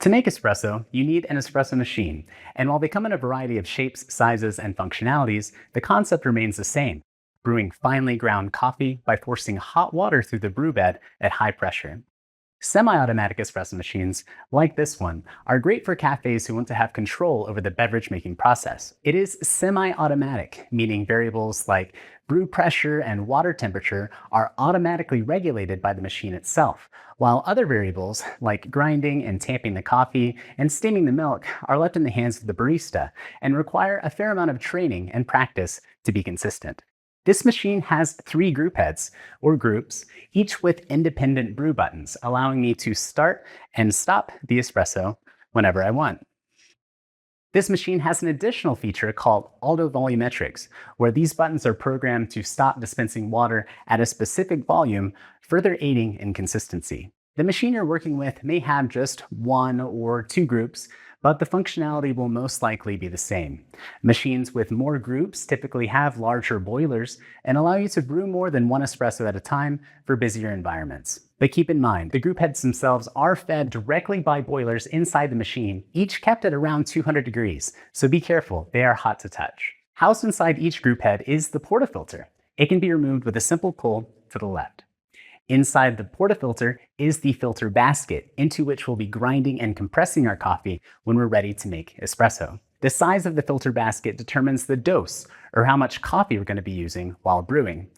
To make espresso, you need an espresso machine, and while they come in a variety of shapes, sizes, and functionalities, the concept remains the same: brewing finely ground coffee by forcing hot water through the brew bed at high pressure. Semi-automatic espresso machines, like this one, are great for cafes who want to have control over the beverage making process. It is semi-automatic, meaning variables like brew pressure and water temperature are automatically regulated by the machine itself, while other variables like grinding and tamping the coffee and steaming the milk are left in the hands of the barista and require a fair amount of training and practice to be consistent. This machine has 3 group heads, or groups, each with independent brew buttons, allowing me to start and stop the espresso whenever I want. This machine has an additional feature called auto-volumetrics, where these buttons are programmed to stop dispensing water at a specific volume, further aiding in consistency. The machine you're working with may have just 1 or 2 groups, but the functionality will most likely be the same. Machines with more groups typically have larger boilers and allow you to brew more than 1 espresso at a time for busier environments. But keep in mind, the group heads themselves are fed directly by boilers inside the machine, each kept at around 200 degrees, so be careful, they are hot to touch. Housed inside each group head is the portafilter. It can be removed with a simple pull to the left. Inside the portafilter is the filter basket, into which we'll be grinding and compressing our coffee when we're ready to make espresso. The size of the filter basket determines the dose, or how much coffee we're going to be using while brewing.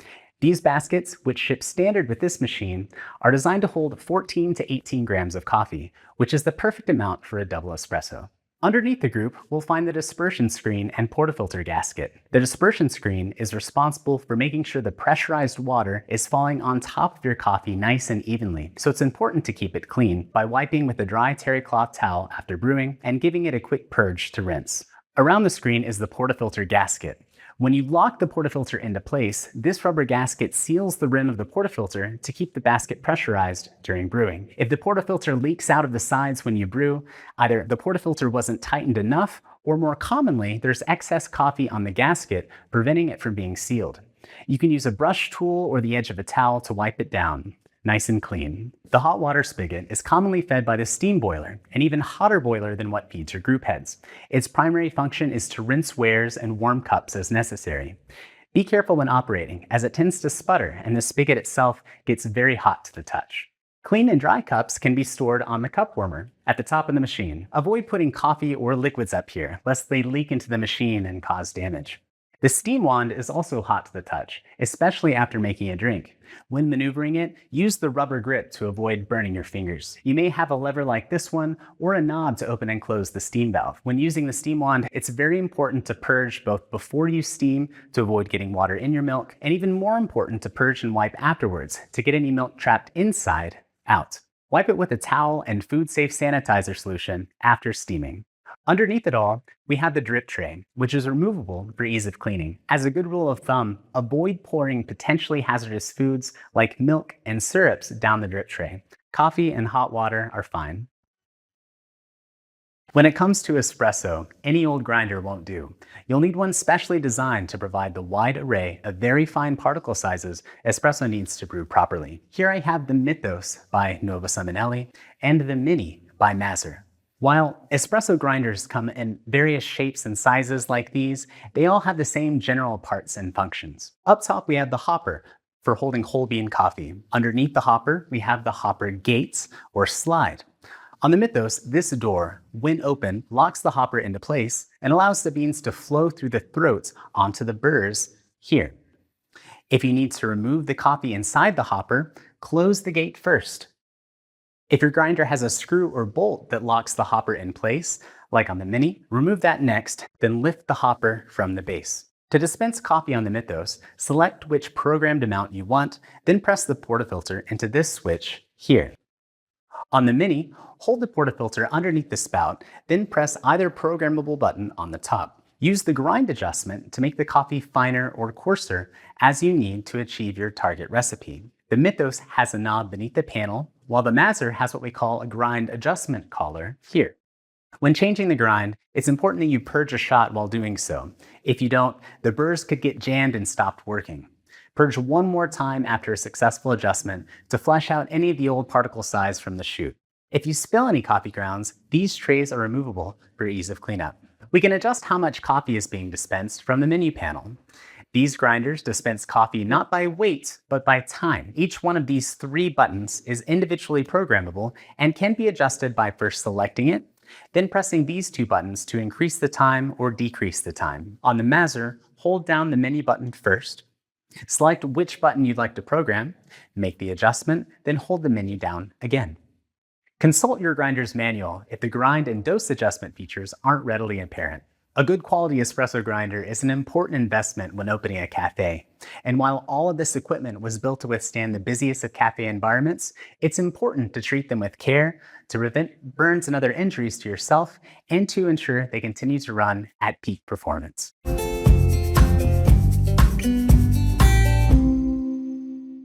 These baskets, which ship standard with this machine, are designed to hold 14 to 18 grams of coffee, which is the perfect amount for a double espresso. Underneath the group, we'll find the dispersion screen and portafilter gasket. The dispersion screen is responsible for making sure the pressurized water is falling on top of your coffee nice and evenly, so it's important to keep it clean by wiping with a dry terry cloth towel after brewing and giving it a quick purge to rinse. Around the screen is the portafilter gasket. When you lock the portafilter into place, this rubber gasket seals the rim of the portafilter to keep the basket pressurized during brewing. If the portafilter leaks out of the sides when you brew, either the portafilter wasn't tightened enough, or more commonly, there's excess coffee on the gasket, preventing it from being sealed. You can use a brush tool or the edge of a towel to wipe it down. Nice and clean. The hot water spigot is commonly fed by the steam boiler, an even hotter boiler than what feeds your group heads. Its primary function is to rinse wares and warm cups as necessary. Be careful when operating, as it tends to sputter and the spigot itself gets very hot to the touch. Clean and dry cups can be stored on the cup warmer at the top of the machine. Avoid putting coffee or liquids up here, lest they leak into the machine and cause damage. The steam wand is also hot to the touch, especially after making a drink. When maneuvering it, use the rubber grip to avoid burning your fingers. You may have a lever like this one or a knob to open and close the steam valve. When using the steam wand, it's very important to purge both before you steam to avoid getting water in your milk, and even more important to purge and wipe afterwards to get any milk trapped inside out. Wipe it with a towel and food-safe sanitizer solution after steaming. Underneath it all, we have the drip tray, which is removable for ease of cleaning. As a good rule of thumb, avoid pouring potentially hazardous foods like milk and syrups down the drip tray. Coffee and hot water are fine. When it comes to espresso, any old grinder won't do. You'll need one specially designed to provide the wide array of very fine particle sizes espresso needs to brew properly. Here I have the Mythos by Nova Simonelli and the Mini by Mazzer. While espresso grinders come in various shapes and sizes like these, they all have the same general parts and functions. Up top, we have the hopper for holding whole bean coffee. Underneath the hopper, we have the hopper gates or slide. On the Mythos, this door, when open, locks the hopper into place and allows the beans to flow through the throats onto the burrs here. If you need to remove the coffee inside the hopper, close the gate first. If your grinder has a screw or bolt that locks the hopper in place, like on the Mini, remove that next, then lift the hopper from the base. To dispense coffee on the Mythos, select which programmed amount you want, then press the portafilter into this switch here. On the Mini, hold the portafilter underneath the spout, then press either programmable button on the top. Use the grind adjustment to make the coffee finer or coarser as you need to achieve your target recipe. The Mythos has a knob beneath the panel, while the Mazzer has what we call a grind adjustment collar here. When changing the grind, it's important that you purge a shot while doing so. If you don't, the burrs could get jammed and stopped working. Purge one more time after a successful adjustment to flush out any of the old particle size from the chute. If you spill any coffee grounds, these trays are removable for ease of cleanup. We can adjust how much coffee is being dispensed from the menu panel. These grinders dispense coffee not by weight, but by time. Each one of these three buttons is individually programmable and can be adjusted by first selecting it, then pressing these two buttons to increase the time or decrease the time. On the Mazzer, hold down the menu button first, select which button you'd like to program, make the adjustment, then hold the menu down again. Consult your grinder's manual if the grind and dose adjustment features aren't readily apparent. A good quality espresso grinder is an important investment when opening a cafe. And while all of this equipment was built to withstand the busiest of cafe environments, it's important to treat them with care to prevent burns and other injuries to yourself and to ensure they continue to run at peak performance.